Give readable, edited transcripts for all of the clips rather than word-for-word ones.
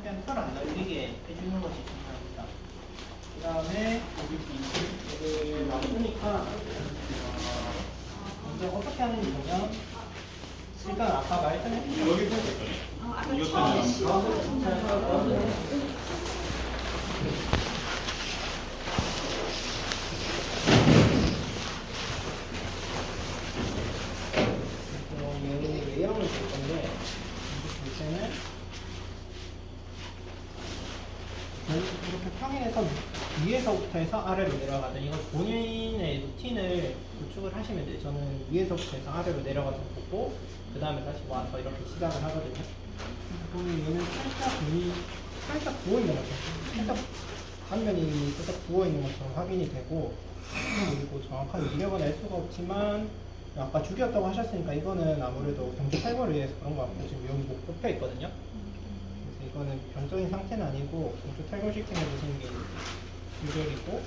최대한 털 안 날리게 해주는 것이 중요합니다. 그 다음에 여기 놔두니까 이제 어떻게 하는지 보면 일단 아까 말씀했던 여기 아까 처음에 외형을 볼 건데 볼 때는 이렇게 평행해서 위에서부터 해서 아래로 내려가든 이건 본인의 루틴을 구축을 하시면 돼요. 저는 위에서부터 해서 아래로 내려가서 보고 그 다음에 다시 와서 이렇게 시작을 하거든요. 보면 얘는 살짝 눈이 살짝 부어있는 것 같아요. 살짝 단면이 살짝 부어있는 것처럼 확인이 되고 그리고 정확한 이력은 알 수가 없지만 아까 죽였다고 하셨으니까 이거는 아무래도 경주 탈거를 위해서 그런 것 같고 지금 여기 목 뽑혀 있거든요. 그래서 이거는 병적인 상태는 아니고 경주 탈거시키면서 생긴 유혈이고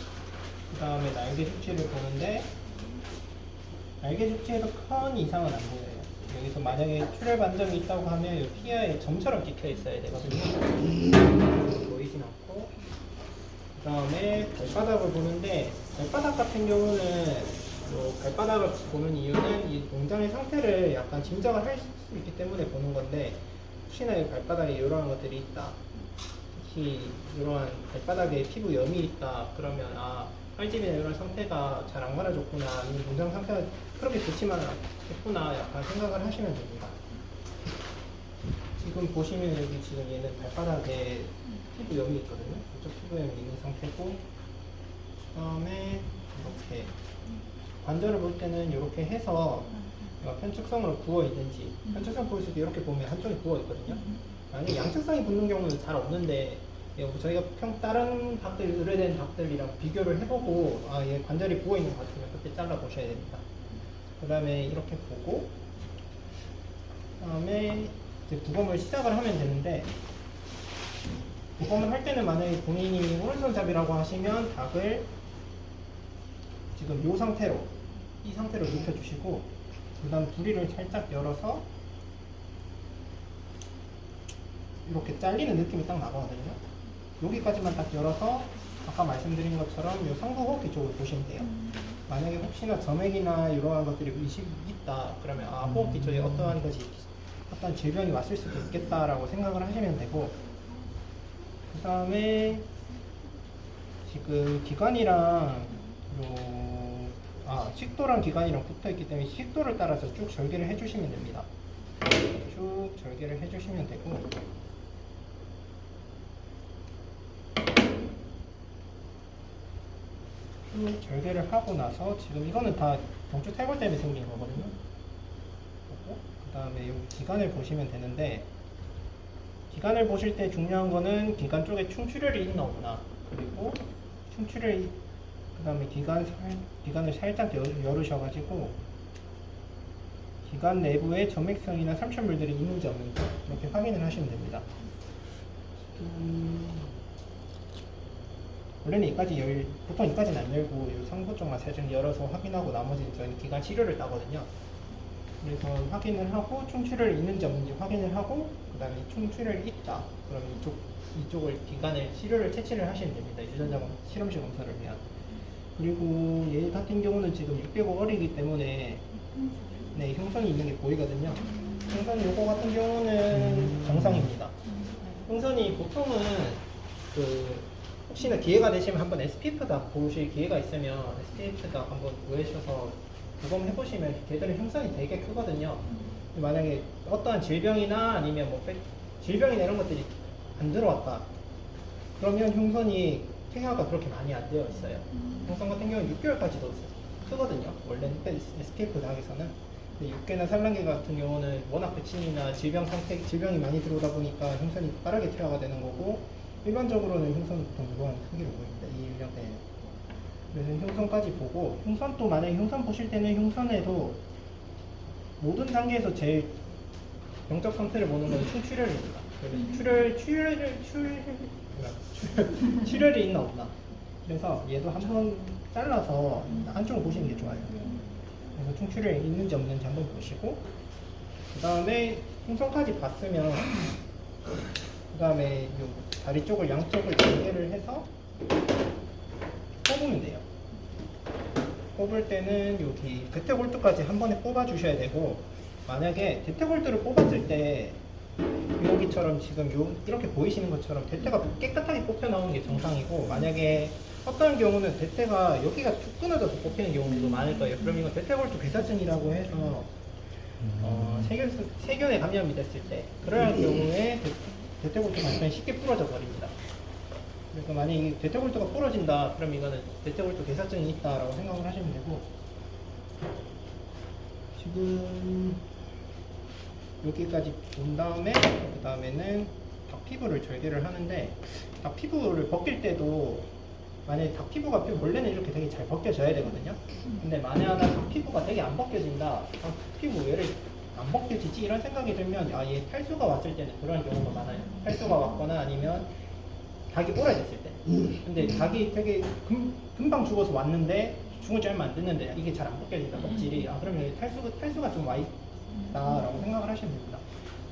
그 다음에 날개 수치를 보는데 날개 수치에도 큰 이상은 안 보여요. 여기서 만약에 출혈 반점이 있다고 하면 이 피하에 점처럼 찍혀 있어야 되거든요. 보이진 않고 그 다음에 발바닥을 보는데 발바닥 같은 경우는 발바닥을 보는 이유는 이 농장의 상태를 약간 짐작을 할 수 있기 때문에 보는 건데 혹시나 이 발바닥에 이러한 것들이 있다 특히 이러한 발바닥에 피부염이 있다 그러면 활집이나 이런 상태가 잘 안 갈아졌구나 아니면 농장 상태가 그렇게 좋지만 않겠구나 약간 생각을 하시면 됩니다. 지금 보시면 여기 지금 얘는 발바닥에 피부염이 있거든요. 이쪽 피부염이 있는 상태고 그 다음에 이렇게 관절을 볼 때는 이렇게 해서 편측성으로 부어 있는지 편측성 보일 때 이렇게 보면 한쪽이 부어 있거든요. 만약 양측성이 붙는 경우는 잘 없는데 저희가 다른 닭들 의뢰된 닭들이랑 비교를 해보고 얘 관절이 부어 있는 것 같으면 그때 잘라 보셔야 됩니다. 그 다음에 이렇게 보고 그 다음에 이제 부검을 시작을 하면 되는데 부검을 할 때는 만약에 본인이 오른손잡이라고 하시면 닭을 지금 이 상태로 이 상태로 눕혀주시고 그 다음 부리를 살짝 열어서 이렇게 잘리는 느낌이 딱 나거든요. 여기까지만 딱 열어서 아까 말씀드린 것처럼 이 상부 호흡기 쪽을 보시면 돼요. 만약에 혹시나 점액이나 이러한 것들이 있다 그러면 호흡기 쪽에 어떠한 질병이 왔을 수도 있겠다라고 생각을 하시면 되고 그 다음에 지금 기관이랑 식도랑 기관이랑 붙어있기 때문에 식도를 따라서 쭉 절개를 해주시면 됩니다. 쭉 절개를 해주시면 되고 쭉 절개를 하고 나서 지금 이거는 다 경추 탈골 때문에 생긴 거거든요. 그 다음에 여기 기관을 보시면 되는데 기관을 보실 때 중요한 거는 기관 쪽에 충출혈이 있나 없나 그리고 충출혈이 그 다음에 기관을 살짝 열으셔가지고 기관 내부에 점액성이나 삼천물들이 있는지 없는지 이렇게 확인을 하시면 됩니다. 원래는 보통 이까지는 안 열고 이 상부 쪽만 살짝 열어서 확인하고 나머지는 저희는 기관 치료를 따거든요. 그래서 확인을 하고 충출혈이 있는지 없는지 확인을 하고 그 다음에 충출혈이 있다 그럼 이쪽을 기관을 치료를 채취를 하시면 됩니다. 유전자 실험실 검사를 위한. 그리고 얘 같은 경우는 지금 605월이기 때문에 흉선이 있는 게 보이거든요. 흉선 요거 같은 경우는 정상입니다. 흉선이 보통은 혹시나 기회가 되시면 한번 SPF닭 보실 기회가 있으면 SPF닭 한번 구해셔서 부검해 보시면 걔들은 흉선이 되게 크거든요. 만약에 어떠한 질병이나 아니면 질병이나 이런 것들이 안 들어왔다 그러면 흉선이 퇴화가 그렇게 많이 안 되어 있어요. 흉선 같은 경우는 6개월까지도 크거든요. 원래는 SPF 닭에서는 6개나 산란계 같은 경우는 워낙 백신이나 질병이 많이 들어오다 보니까 흉선이 빠르게 퇴화가 되는 거고 일반적으로는 흉선은 보통 무거운 크기로 보입니다. 이 인력대에는. 그래서 흉선까지 보고 흉선도 만약에 흉선 보실 때는 흉선에도 모든 단계에서 제일 병적 상태를 보는 건 충출혈입니다. 출혈이 있나 없나. 그래서 얘도 한번 잘라서 안쪽을 보시는 게 좋아요. 그래서 충출혈이 있는지 없는지 한번 보시고 그 다음에 흉선까지 봤으면 그 다음에 요 다리 쪽을 양쪽을 연결을 해서 뽑으면 돼요. 뽑을 때는 여기 대퇴골두까지 한 번에 뽑아 주셔야 되고, 만약에 대퇴골두를 뽑았을 때 여기처럼 지금 이렇게 보이시는 것처럼 대퇴가 깨끗하게 뽑혀 나오는 게 정상이고, 만약에 어떤 경우는 대퇴가 여기가 쭉 끊어져서 뽑히는 경우도 많을 거예요. 그럼 이건 대퇴골두 괴사증이라고 해서 세균에 감염이 됐을 때 그럴 경우에 대퇴골두가 완전히 쉽게 부러져 버립니다. 그래서 만약에 대퇴골두가 부러진다, 그럼 이거는 대퇴골두 괴사증이 있다라고 생각을 하시면 되고, 지금 여기까지 온 다음에 그 다음에는 닭 피부를 절개를 하는데, 닭 피부를 벗길 때도 만약에 닭 피부가 원래는 이렇게 되게 잘 벗겨져야 되거든요. 근데 만약에 닭 피부가 되게 안 벗겨진다, 닭 피부 얘를 안 벗겨지지 이런 생각이 들면 얘 탈수가 왔을 때는 그런 경우가 많아요. 탈수가 왔거나 아니면 닭이 오래됐을 때. 근데 닭이 되게 금방 죽어서 왔는데 죽은 지 얼마 안 됐는데 이게 잘 안 벗겨진다, 껍질이. 그러면 탈수가 좀 와 있다라고 생각을 하시면 됩니다.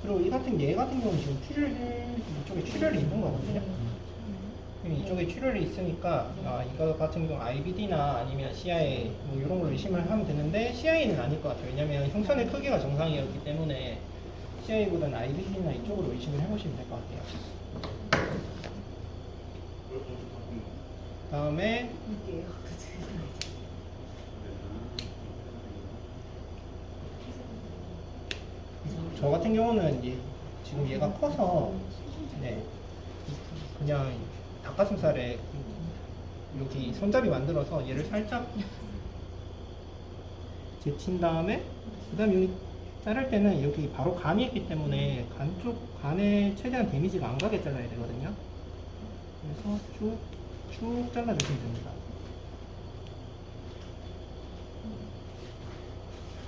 그리고 얘 같은 경우는 지금 이쪽에 출혈이 있는 거거든요. 이쪽에 출혈이 있으니까 이거 같은 경우 IBD나 아니면 CI 뭐 이런 걸로 의심을 하면 되는데, CI는 아닐 것 같아요. 왜냐면 흉선의 크기가 정상이었기 때문에 CI보다는 IBD나 이쪽으로 의심을 해보시면 될 것 같아요. 다음에 저 같은 경우는 지금 얘가 커서 그냥 닭가슴살에 여기 손잡이 만들어서 얘를 살짝 제친 다음에, 그 다음에 여기 자를 때는 여기 바로 간이 있기 때문에 간에 최대한 데미지가 안 가게 잘라야 되거든요. 그래서 쭉 잘라주시면 됩니다.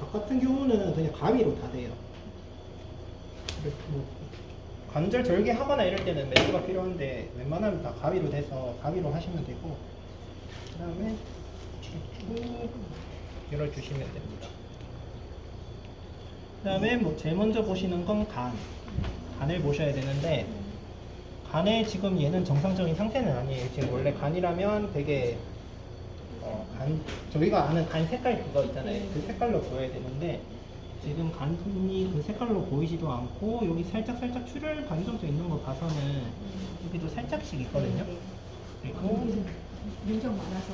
닭 같은 경우는 그냥 가위로 다 돼요. 관절 절개하거나 이럴 때는 매주가 필요한데 웬만하면 다 가위로 돼서 가위로 하시면 되고, 그 다음에 쭉 열어주시면 됩니다. 그 다음에 뭐 제일 먼저 보시는 건 간을 보셔야 되는데, 간에 지금 얘는 정상적인 상태는 아니에요. 지금 원래 간이라면 되게 저희가 아는 간 색깔 그거 있잖아요. 그 색깔로 보여야 되는데 지금 간이 그 색깔로 보이지도 않고, 여기 살짝 출혈 반 정도 있는 거 봐서는 여기도 살짝씩 있거든요. 그리고 민정 많아서.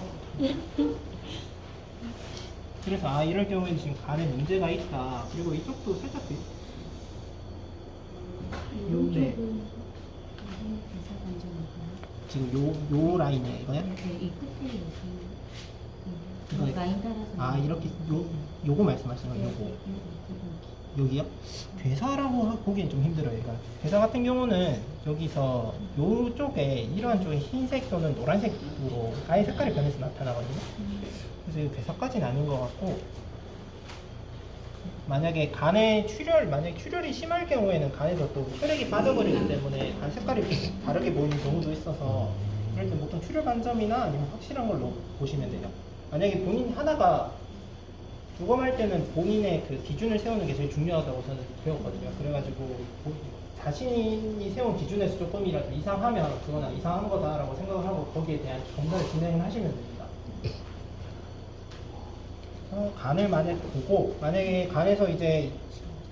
그래서 이럴 경우에는 지금 간에 문제가 있다. 그리고 이쪽도 살짝 요네 지금 요 라인이에요, 이거요? 네, 이 끝에 이거 여기 라인 따라서. 이렇게 요거 말씀하시는 거예요, 요거. 여기요? 괴사라고 보기엔 좀 힘들어요. 그러니까 괴사 같은 경우는 여기서 요쪽에 이러한 쪽에 흰색 또는 노란색으로 아예 색깔이 변해서 나타나거든요. 그래서 이 괴사까지는 아닌 것 같고, 만약에 출혈이 심할 경우에는 간에서 또 혈액이 빠져버리기 때문에 간 색깔이 다르게 보이는 경우도 있어서, 그럴 때 보통 출혈 반점이나 아니면 확실한 걸로 보시면 돼요. 만약에 본인 하나가 부검할 때는 본인의 그 기준을 세우는 게 제일 중요하다고 저는 배웠거든요. 그래가지고 자신이 세운 기준에서 조금이라도 이상하면 그거는 이상한 거다라고 생각을 하고 거기에 대한 검사를 진행을 하시면 됩니다. 간을 만약에 간에서 이제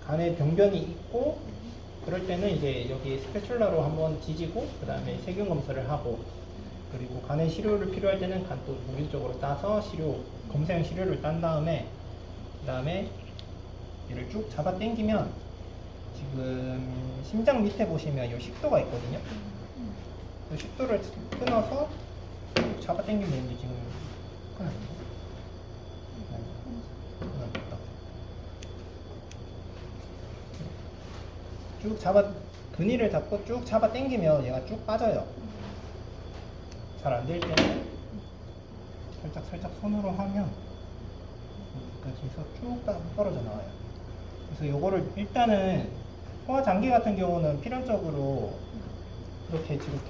간에 병변이 있고, 그럴 때는 이제 여기 스패츌라로 한번 뒤지고 그 다음에 세균 검사를 하고, 그리고 간에 시료를 필요할 때는 간 또 무균적으로 따서 검사용 시료를 딴 다음에, 그 다음에 얘를 쭉 잡아 당기면 지금 심장 밑에 보시면 이 식도가 있거든요. 이 식도를 끊어서 쭉 잡아 당기면 이제 지금 끊어요. 쭉 근위를 잡고 쭉 잡아 당기면 얘가 쭉 빠져요. 잘 안 될 때는 살짝 손으로 하면 여기까지 해서 쭉 떨어져 나와요. 그래서 요거를 일단은 소화장기 같은 경우는 필연적으로 이렇게 지금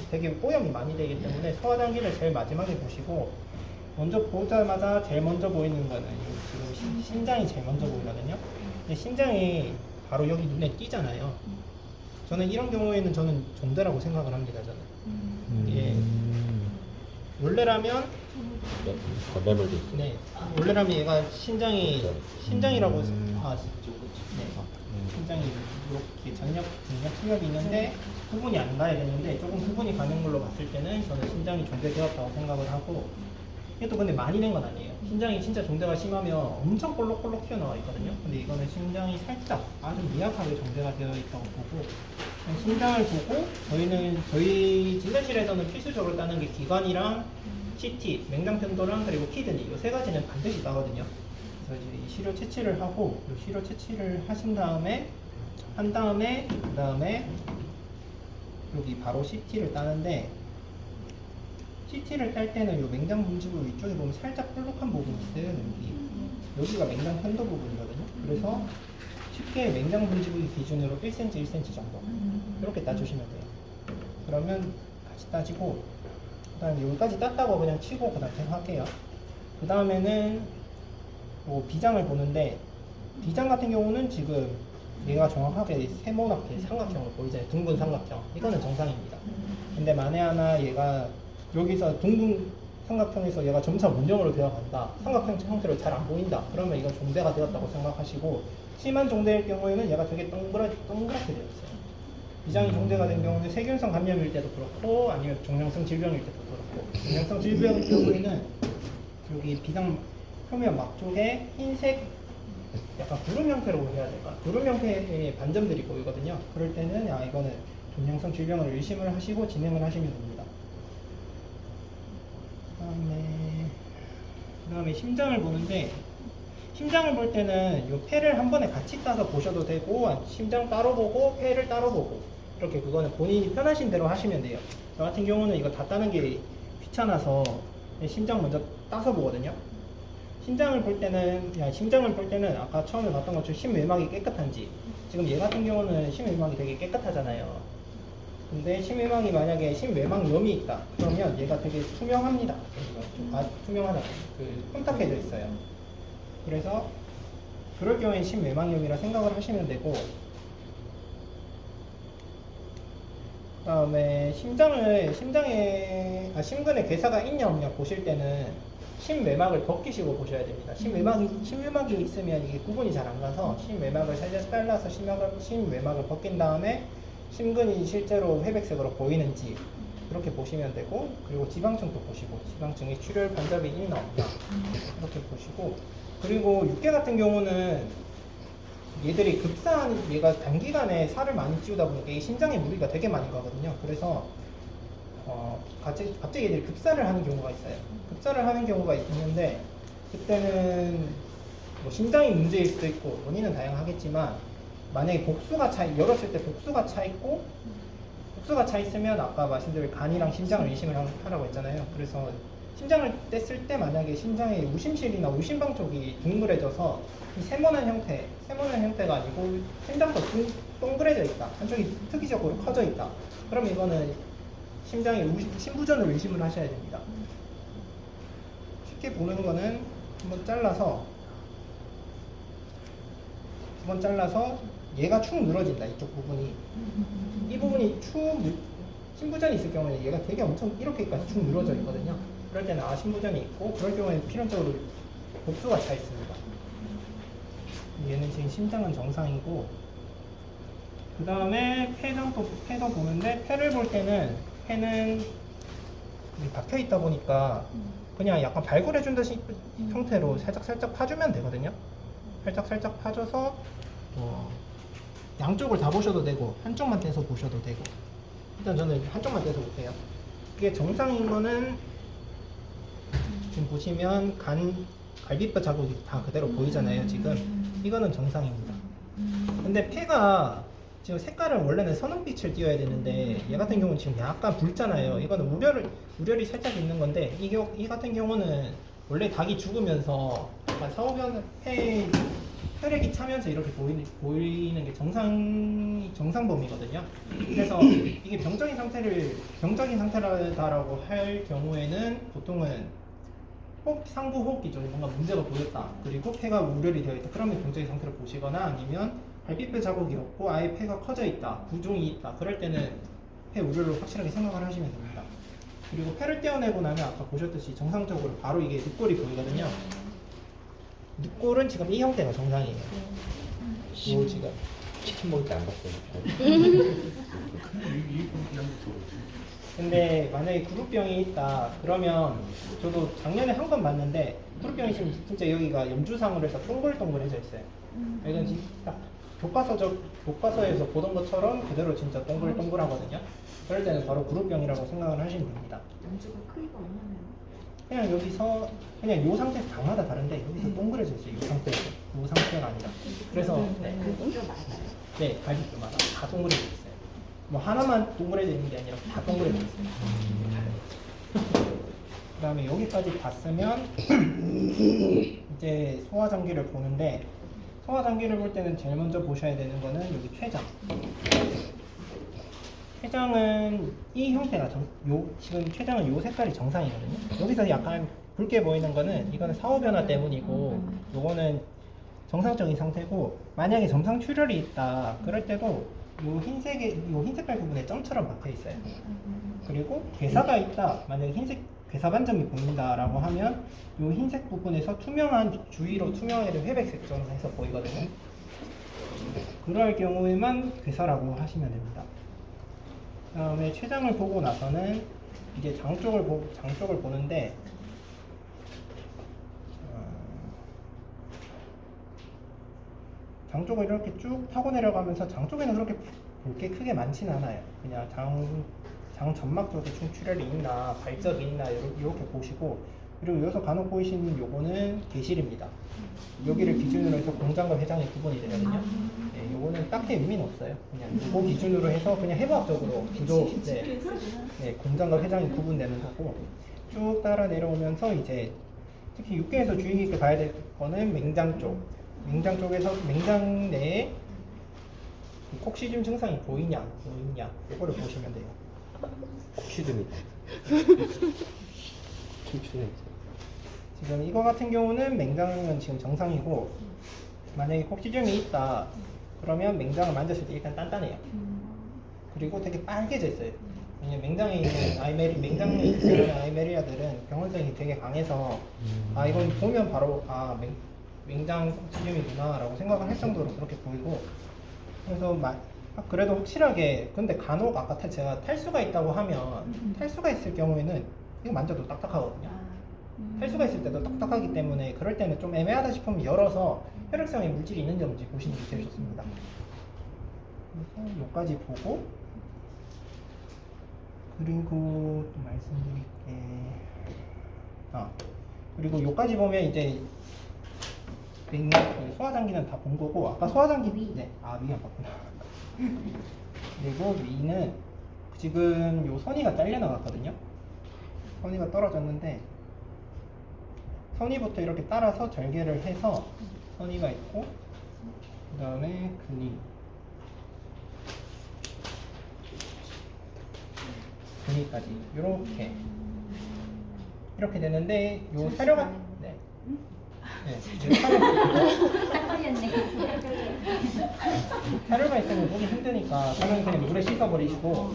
되게 오염이 많이 되기 때문에 소화장기를 제일 마지막에 보시고, 먼저 보자마자 제일 먼저 보이는 거는 지금 심장이 제일 먼저 보이거든요. 근데 심장이 바로 여기 눈에 띄잖아요. 저는 이런 경우에는 저는 종대라고 생각을 합니다. 저는 예. 원래라면 건달물도 있어. 네 원래라면 얘가 신장이라고 네 신장이 이렇게 전력 출력이 있는데 후분이 안 가야 되는데 조금 후분이 가는 걸로 봤을 때는 저는 신장이 종대되었다고 생각을 하고 이게 또 근데 많이 된 건 아니에요. 신장이 진짜 종대가 심하면 엄청 볼록볼록 튀어나와 있거든요. 근데 이거는 신장이 살짝 아주 미약하게 종대가 되어 있다고 보고 신장을 보고 저희 진단실에서는 필수적으로 따는 게 기관이랑 CT, 맹장 편도랑 그리고 키드니 이 세 가지는 반드시 따거든요. 그래서 이제 이 시료 채취를 하고 이 시료 채취를 하신 다음에 그다음에 여기 바로 CT를 따는데 CT를 딸 때는 이 맹장 분지부 위쪽에 보면 살짝 볼록한 부분이 있어요. 여기가 맹장 편도 부분이거든요. 그래서 쉽게 맹장 분지부 기준으로 1cm, 1cm 정도 이렇게 따주시면 돼요. 그러면 같이 따지고 그다음에 여기까지 땄다고 그냥 치고 그다음 할게요. 그 다음에는 뭐 비장을 보는데 비장 같은 경우는 지금 얘가 정확하게 세모나게 삼각형으로 보이잖아요. 둥근 삼각형. 이거는 정상입니다. 근데 만에 하나 얘가 여기서 둥근 삼각형에서 얘가 점차 문형으로 되어간다. 삼각형 형태로 잘 안 보인다. 그러면 이건 종대가 되었다고 생각하시고 심한 종대일 경우에는 얘가 되게 동그랗게 되어 있어요. 비장이 종대가 된 경우는 세균성 감염일 때도 그렇고 아니면 종양성 질병일 때도 그렇고 종양성 질병일 경우에는 여기 비장 표면 막 쪽에 흰색 약간 구름 형태로 해야 될까? 구름 형태의 반점들이 보이거든요. 그럴 때는 이거는 종양성 질병을 의심을 하시고 진행을 하시면 됩니다. 그다음에 심장을 보는데 심장을 볼 때는 이 폐를 한 번에 같이 따서 보셔도 되고 심장 따로 보고 폐를 따로 보고 이렇게 그거는 본인이 편하신 대로 하시면 돼요. 저 같은 경우는 이거 다 따는 게 귀찮아서 심장 먼저 따서 보거든요. 심장을 볼 때는 아까 처음에 봤던 것처럼 심외막이 깨끗한지 지금 얘 같은 경우는 심외막이 되게 깨끗하잖아요. 근데 심외막이 만약에 심외막염이 있다 그러면 얘가 되게 투명합니다. 투명하다 혼탁해져 있어요. 그래서 그럴 경우에 심외막염이라 생각을 하시면 되고 그다음에 심근에 괴사가 있냐 없냐 보실 때는 심외막을 벗기시고 보셔야 됩니다. 심외막이 있으면 이게 구분이 잘 안 가서 심외막을 살짝 잘라서 심외막을 벗긴 다음에 심근이 실제로 회백색으로 보이는지 그렇게 보시면 되고 그리고 지방층도 보시고 지방층에 출혈 반접이 있나 없나 이렇게 보시고 그리고 육계 같은 경우는 얘들이 얘가 단기간에 살을 많이 찌우다 보니까 이 심장에 무리가 되게 많이 가거든요. 그래서 갑자기 얘들이 급사를 하는 경우가 있어요. 급사를 하는 경우가 있는데 그때는 뭐 심장이 문제일 수도 있고 원인은 다양하겠지만 만약에 열었을 때 복수가 차 있으면 아까 말씀드린 간이랑 심장을 의심을 하라고 했잖아요. 그래서 심장을 뗐을 때 만약에 심장의 우심실이나 우심방 쪽이 둥그레져서 이 세모난 형태가 아니고 심장도 동그래져 있다. 한쪽이 특이적으로 커져 있다. 그럼 이거는 심장의 심부전을 의심을 하셔야 됩니다. 쉽게 보는 거는 한번 잘라서 얘가 축 늘어진다. 이쪽 부분이 이 부분이 심부전이 있을 경우에 얘가 되게 엄청 이렇게까지 축 늘어져 있거든요. 그럴 때는 심부전이 있고 그럴 경우에는 필연적으로 복수가 차 있습니다. 얘는 지금 심장은 정상이고 그 다음에 폐도 보는데 폐를 볼 때는 폐는 박혀 있다 보니까 그냥 약간 발굴해 준다시 형태로 살짝 파주면 되거든요. 살짝 파줘서 양쪽을 다 보셔도 되고 한쪽만 떼서 보셔도 되고 일단 저는 한쪽만 떼서 볼게요. 이게 정상인 거는 지금 보시면 갈비뼈 자국이 다 그대로 보이잖아요. 지금 이거는 정상입니다. 근데 폐가 지금 색깔은 원래는 선홍빛을 띄어야 되는데 얘 같은 경우는 지금 약간 붉잖아요. 이거는 우열이 살짝 있는 건데 이 같은 경우는 원래 닭이 죽으면서 약간 사후변 혈액이 차면서 이렇게 보이는 게 정상범위거든요. 그래서 이게 병적인 상태라고 할 경우에는 보통은 상부 호흡기 쪽에 뭔가 문제가 보였다. 그리고 폐가 우열이 되어 있다. 그러면 병적인 상태를 보시거나 아니면 발피뼈 자국이 없고 아예 폐가 커져 있다, 부종이 있다. 그럴 때는 폐 우려를 확실하게 생각을 하시면 됩니다. 그리고 폐를 떼어내고 나면 아까 보셨듯이 정상적으로 바로 이게 늑골이 보이거든요. 늑골은 지금 이 형태가 정상이에요. 요 지금. 치킨 먹을 때 안 봤어요. 근데 만약에 구루병이 있다 그러면 저도 작년에 한 건 봤는데 구루병이 있으면 진짜 여기가 염주상으로 해서 동글동글해져 있어요. 이건 진짜 교과서에서 보던 것처럼 그대로 진짜 동글동글하거든요. 그럴 때는 바로 구루병이라고 생각을 하시면 됩니다. 연주가 크기가 얼마나요? 그냥 여기서 그냥 요 상태에서 당마다 다른데 여기서 동그래져 있어요. 이 상태에서 요 상태가 아니라. 그래서 네, 그게 맞아요. 네 갈비뼈마다 다 동그래져 있어요. 뭐 하나만 동그래져 있는 게 아니라 다 동그래져 있어요. 그다음에 여기까지 봤으면 이제 소화장기를 보는데 소화장기를 볼 때는 제일 먼저 보셔야 되는 거는 여기 췌장. 췌장은 이 형태가 지금 췌장은 요 색깔이 정상이거든요. 여기서 약간 붉게 보이는 거는 이거는 사후 변화 때문이고 요거는 정상적인 상태고 만약에 점상 출혈이 있다 그럴 때도 요 흰 색깔 부분에 점처럼 박혀 있어요. 그리고 괴사가 있다 만약에 흰색 괴사 반점이 보인다라고 하면 요 흰색 부분에서 투명한 주위로 투명해진 회백색처럼 해서 보이거든요. 그럴 경우에만 괴사라고 하시면 됩니다. 그다음에 췌장을 보고 나서는 이제 장 쪽을 보는데 장 쪽을 이렇게 쭉 타고 내려가면서 장 쪽에는 그렇게 볼 게 크게 많지는 않아요. 그냥 장 점막 쪽에 충출혈이 있나 발적이 있나 이렇게 보시고 그리고 여기서 간혹 보이시는 요거는 계실입니다. 여기를 기준으로 해서 공장과 회장이 구분이 되거든요. 네, 요거는 딱히 의미는 없어요. 그냥 요거 기준으로 해서 그냥 해부학적으로 구조 네, 공장과 회장이 구분되는 거고 쭉 따라 내려오면서 이제 특히 육계에서 주의 깊게 봐야 될 거는 맹장 쪽. 맹장 쪽에서 맹장 내에 콕시즘 증상이 보이냐 이거를 보시면 돼요. 콕시즘이다. 춤추네. 지금 이거 같은 경우는 맹장은 지금 정상이고 만약에 콕시즘이 있다 그러면 맹장을 만졌을 때 일단 단단해요. 그리고 되게 빨개져 있어요. 왜냐면 맹장에 있는 맹장에 있는 아이메리아들은 병원성이 되게 강해서 아 이건 보면 바로 맹장 콕시즘이구나 라고 생각을 할 정도로 그렇게 보이고 그래서 그래도 확실하게 근데 간혹 아까 제가 탈수가 있다고 하면 탈수가 있을 경우에는 이거 만져도 딱딱하거든요. 탈수가 있을 때도 딱딱하기 때문에 그럴 때는 좀 애매하다 싶으면 열어서 혈액성에 물질이 있는지 없는지 보시는 게 제일 좋습니다. 그래서 여기까지 보고 그리고 또 말씀드릴게 그리고 여기까지 보면 이제 소화장기는 다 본 거고 아까 소화장기 위 안 봤구나. 그리고 위는 지금 요 선이가 잘려 나갔거든요. 선이가 떨어졌는데 선이부터 이렇게 따라서 절개를 해서 선이가 있고 그 다음에 근이까지 이렇게 되는데 요 사료가 딱 걸렸네. 사료가 있으면 보기 힘드니까 사료는 그냥 물에 씻어버리시고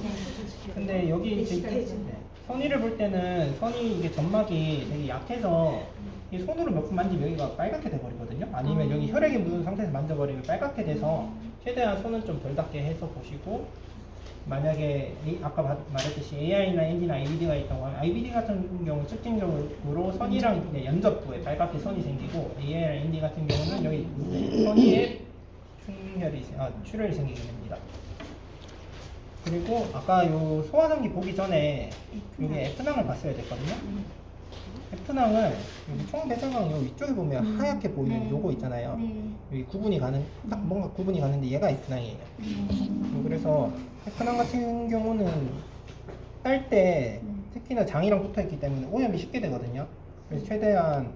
근데 여기 선이를 볼 때는 선이 이게 점막이 되게 약해서 이 손으로 몇 분 만지면 여기가 빨갛게 돼버리거든요. 아니면 여기 혈액이 묻은 상태에서 만져버리면 빨갛게 돼서 최대한 손은 좀 덜 닿게 해서 보시고 만약에 아까 말했듯이 AI나 ND나 IBD가 있다고 하면 IBD 같은 경우 특징적으로 선이랑 연접부에 빨갛게 선이 생기고 AI나 ND 같은 경우는 여기 선이에 출혈이 생기게 됩니다. 그리고 아까 요 소화장기 보기 전에 여기 F낭을 봤어야 됐거든요. F낭은 여기 총배설광 요 위쪽에 보면 하얗게 보이는 요거 있잖아요. 여기 딱 뭔가 구분이 가는데 얘가 F낭이에요. 그래서 F낭 같은 경우는 딸 때 특히나 장이랑 붙어 있기 때문에 오염이 쉽게 되거든요. 그래서 최대한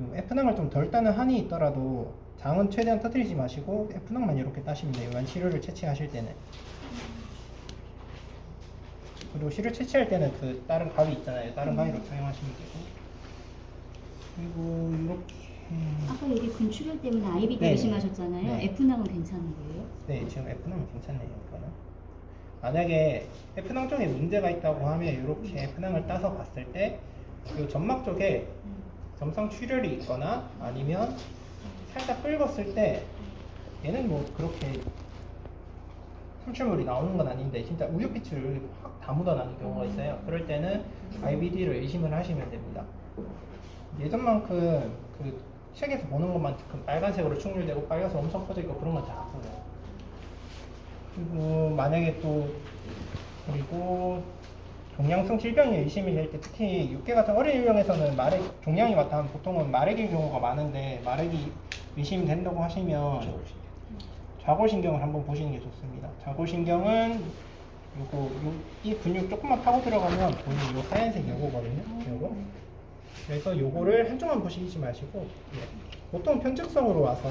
요 F낭을 좀 덜 따는 한이 있더라도 장은 최대한 터뜨리지 마시고 F낭만 이렇게 따시면 돼요. 치료를 채취하실 때는. 그리고 실을 채취할 때는 그 다른 가위 있잖아요. 다른 가위로 사용하시면 되고 그리고 이렇게 아까 여기 근출혈 때문에 IBD 네. 의심하셨잖아요. 네. F낭은 괜찮은 거예요? 네, 지금 F낭은 괜찮네요. 이거는. 만약에 F낭 쪽에 문제가 있다고 하면 이렇게 F낭을 따서 봤을 때 이 점막 쪽에 점성 출혈이 있거나 아니면 살짝 긁었을 때 얘는 뭐 그렇게 삼출물이 나오는 건 아닌데 진짜 우유빛을 확 다 묻어나는 경우가 있어요. 그럴 때는 IBD를 의심을 하시면 됩니다. 예전만큼 그 책에서 보는 것만큼 빨간색으로 충혈되고 빨간색 엄청 퍼져 있고 그런 건 잘 안 보여요. 그리고 만약에 또 그리고 종양성 질병이 의심이 될 때 특히 육계 같은 어린 인명에서는 종양이 왔다면 보통은 마렉일 경우가 많은데 마렉이 의심된다고 하시면 좌골신경을 한번 보시는 게 좋습니다. 좌골신경은 이 근육 조금만 파고 들어가면 보이는 요 하얀색 요거거든요. 요거. 그래서 요거를 한쪽만 보시지 마시고 보통 편측성으로 와서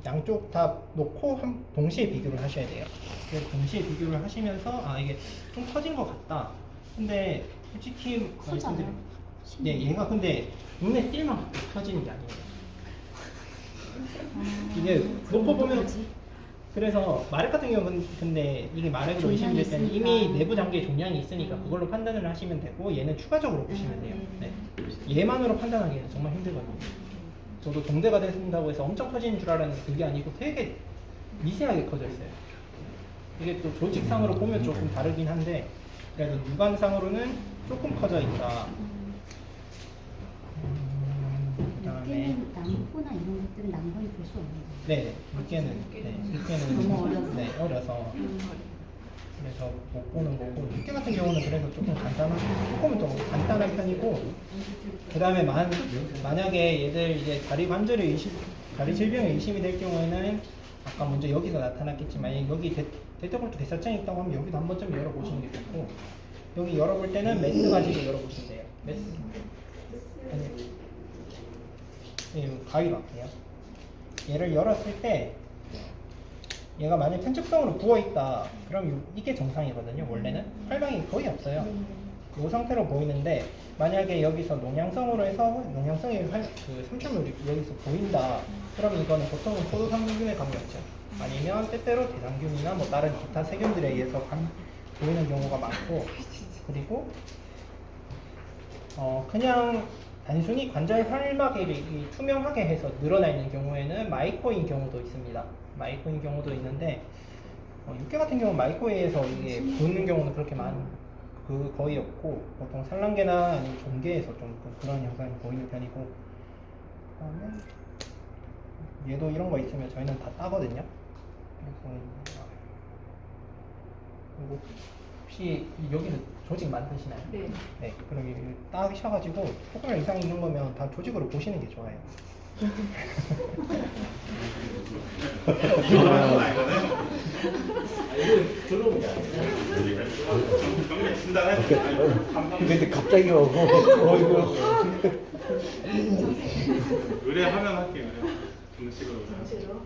양쪽 다 놓고 동시에 비교를 하셔야 돼요. 그래서 동시에 비교를 하시면서 아 이게 좀 커진 것 같다. 근데 솔직히 커져요? 네, 얘가 근데 눈에 띌 만큼 커지는 게 아니에요. 이게 놓고 보면 그래서 마렉 같은 경우는 근데 이게 마렉으로 의심이 될 때는 이미 내부 장기에 종양이 있으니까 그걸로 판단을 하시면 되고 얘는 추가적으로 보시면 돼요. 네. 얘만으로 판단하기에는 정말 힘들거든요. 저도 동대가 된다고 해서 엄청 커지는 줄 알았는데 그게 아니고 되게 미세하게 커져 있어요. 이게 또 조직상으로 보면 조금 다르긴 한데 그래도 육안상으로는 조금 커져 있다. 그다음에 육계는 남포나 이런 것들은 남번이 볼 수 없는 거예요. 네, 육계는 너무 어려서? 네, 어려서 그래서 못 보는 거고 육계 같은 경우는 그래서 조금은 더 간단한 편이고 그다음에 만약에 얘들 이제 다리 질병에 의심이 될 경우에는 아까 먼저 여기서 나타났겠지만 여기 대퇴골두 대사증이 있다고 하면 여기도 한 번쯤 열어보시는 게 좋고 여기 열어볼 때는 메스 가지고 열어보시면 돼요. 메스. 가위로 할게요. 얘를 열었을 때 얘가 만약 편측성으로 부어있다 그럼 이게 정상이거든요. 원래는 활방이 거의 없어요. 이 상태로 보이는데 만약에 여기서 농양성으로 해서 농양성의 그 삼출물이 여기서 보인다 그럼 이거는 보통은 포도상균에 감염증 아니면 때때로 대장균이나 뭐 다른 기타 세균들에 의해서 보이는 경우가 많고 그리고 그냥 단순히 관절 활막이 투명하게 해서 늘어나 있는 경우에는 마이코인 경우도 있습니다. 마이코인 경우도 있는데 육계 같은 경우는 마이코에서 이게 보이는 경우는 그렇게 거의 없고 보통 산란계나 아니면 종계에서 좀 그런 현상이 보이는 편이고 그다음에 얘도 이런 거 있으면 저희는 다 따거든요. 그리고 혹시 여기서 조직 만드시나요? 네. 네, 그럼 이거 따셔가지고 조금 이상 있는 거면 다 조직으로 보시는 게 좋아요. 근데 갑자기 오고 어이구. 의뢰하면 할게요. 정식으로.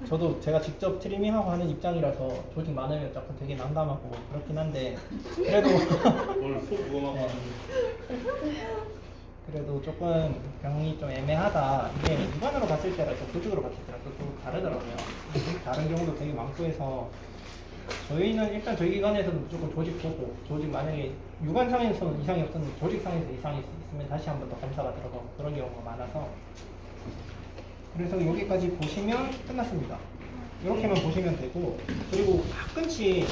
저도 제가 직접 트리밍하고 하는 입장이라서 조직 많으면 조금 되게 난감하고 그렇긴 한데 그래도 오늘 속 무거워. 네. 그래도 조금 병이 좀 애매하다. 이게 육안으로 봤을 때랑 또 조직으로 봤을 때랑 또 다르더라고요. 다른 경우도 되게 많고 해서 저희는 일단 저희 기관에서는 무조건 조직 보고 조직 만약에 육안상에서는 이상이 없었는데 조직상에서 이상이 있으면 다시 한 번 더 검사가 들어가고 그런 경우가 많아서 그래서 여기까지 보시면 끝났습니다. 이렇게만 보시면 되고 그리고 가끔씩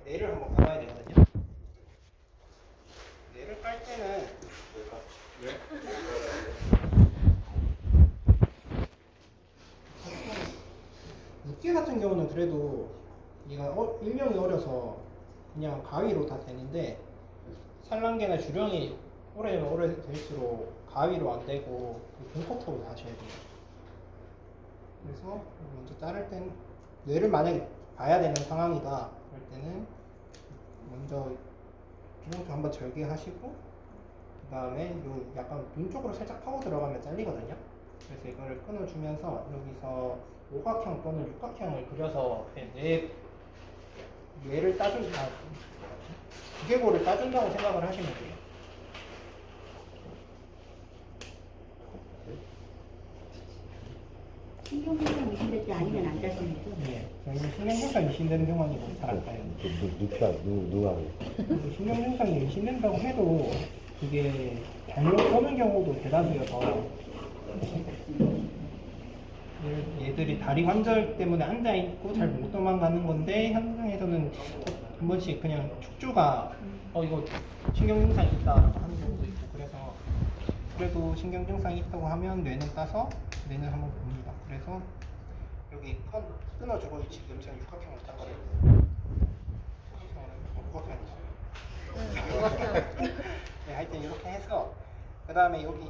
뇌를 한번 깔아야 되거든요. 뇌를 깔 때는 육계 같은 경우는 그래도 얘가 일명이 어려서 그냥 가위로 다 되는데 산란계나 주령이 오래될수록 가위로 안 되고 분커터로 하셔야 돼요. 그래서 먼저 자를 때는 뇌를 만약에 봐야 되는 상황이다 그럴 때는 먼저 주렁주 한번 절개하시고 그 다음에 요 약간 눈 쪽으로 살짝 파고 들어가면 잘리거든요. 그래서 이거를 끊어주면서 여기서 오각형 또는 육각형을 그려서 얘를 따준다, 두개골을 따준다고 생각을 하시면 돼요. 신경증상 의심될 때 아니면 안 따시는 거죠? 예, 저희는 신경증상이 의심되는 경우는 이거 잘안 따요. 누가 신경증상이 의심된다고 해도 그게 잘못 오는 경우도 대다수여서 얘들이 다리 관절 때문에 앉아있고 잘 못 도망가는 건데 현장에서는 한 번씩 그냥 척추가 이거 신경증상이 있다 하는 경우도 있고, 그래서 그래도 신경증상이 있다고 하면 뇌는 따서 뇌는 한번 봅니다. 그래서 여기 끊어주고 지금 제가 육각형을 땄거든요. 네, 하여튼 이렇게 해서 그 다음에 여기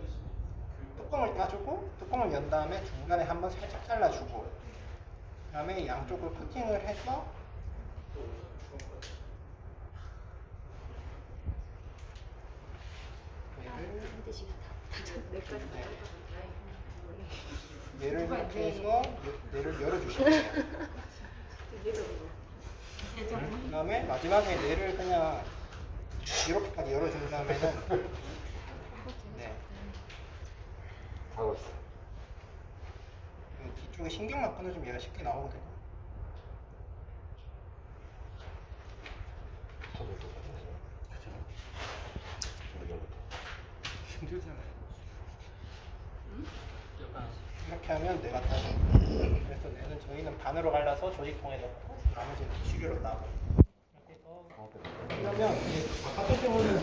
뚜껑을 따주고 뚜껑을 연 다음에 중간에 한번 살짝 잘라주고 그 다음에 양쪽을 커팅을 해서 얘를 이렇게 해서 얘를 열어주시면 돼요. 그 다음에 마지막에 얘를 그냥 이렇게까지 열어준 다음에는 네. 하고 있어. 그 뒤쪽에 신경만 끊어주면 얘가 쉽게 나오거든요. 힘들잖아요. 이렇게 하면 뇌가 따져. 그래서 뇌는 저희는 반으로 갈라서 조직통에 넣고 나머지는 티슈로 따고. 이렇게 해서 그러면 이제 바깥쪽으로는